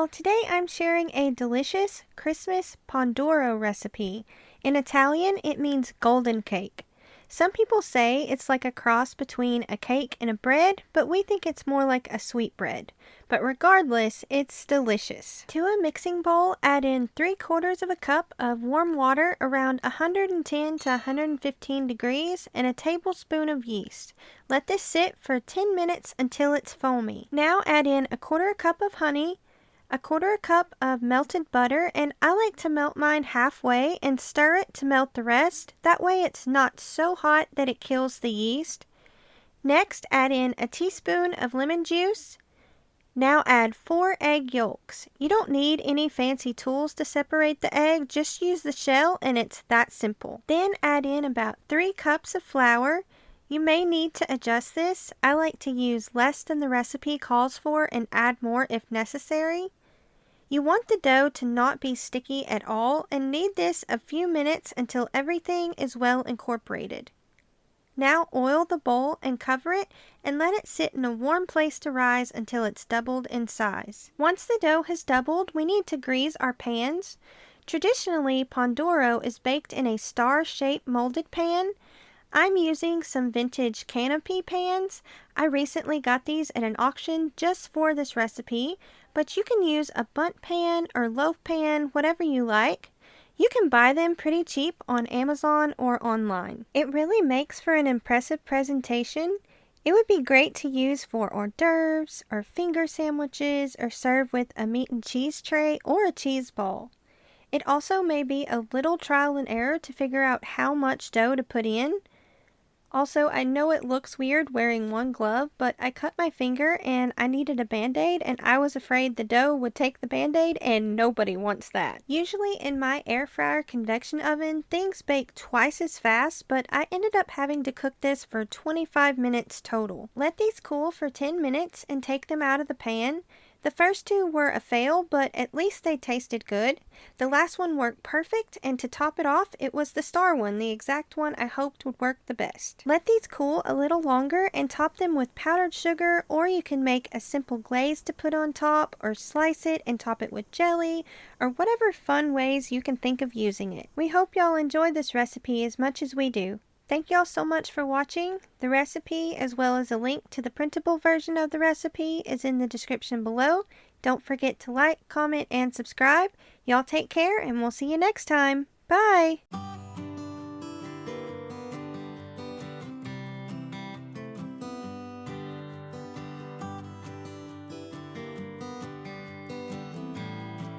y'all, today I'm sharing a delicious Christmas Pandoro recipe. In Italian, it means golden cake. Some people say it's like a cross between a cake and a bread, but we think it's more like a sweetbread. But regardless, it's delicious. To a mixing bowl, add in 3/4 of a cup of warm water around 110 to 115 degrees and a tablespoon of yeast. Let this sit for 10 minutes until it's foamy. Now add in 1/4 cup of honey, 1/4 cup of melted butter, and I like to melt mine halfway and stir it to melt the rest. That way it's not so hot that it kills the yeast. Next, add in a teaspoon of lemon juice. Now add 4 egg yolks. You don't need any fancy tools to separate the egg, just use the shell and it's that simple. Then add in about 3 cups of flour. You may need to adjust this. I like to use less than the recipe calls for and add more if necessary. You want the dough to not be sticky at all and knead this a few minutes until everything is well incorporated. Now oil the bowl and cover it and let it sit in a warm place to rise until it's doubled in size. Once the dough has doubled, we need to grease our pans. Traditionally, Pandoro is baked in a star-shaped molded pan. I'm using some vintage canopy pans. I recently got these at an auction just for this recipe, but you can use a bundt pan or loaf pan, whatever you like. You can buy them pretty cheap on Amazon or online. It really makes for an impressive presentation. It would be great to use for hors d'oeuvres or finger sandwiches or serve with a meat and cheese tray or a cheese ball. It also may be a little trial and error to figure out how much dough to put in. Also, I know it looks weird wearing one glove, but I cut my finger and I needed a band-aid and I was afraid the dough would take the band-aid and nobody wants that. Usually in my air fryer convection oven, things bake twice as fast, but I ended up having to cook this for 25 minutes total. Let these cool for 10 minutes and take them out of the pan. The first 2 were a fail, but at least they tasted good. The last one worked perfect, and to top it off, it was the star one, the exact one I hoped would work the best. Let these cool a little longer and top them with powdered sugar, or you can make a simple glaze to put on top, or slice it and top it with jelly, or whatever fun ways you can think of using it. We hope y'all enjoy this recipe as much as we do. Thank y'all so much for watching. The recipe, as well as a link to the printable version of the recipe, is in the description below. Don't forget to like, comment, and subscribe. Y'all take care, and we'll see you next time. Bye!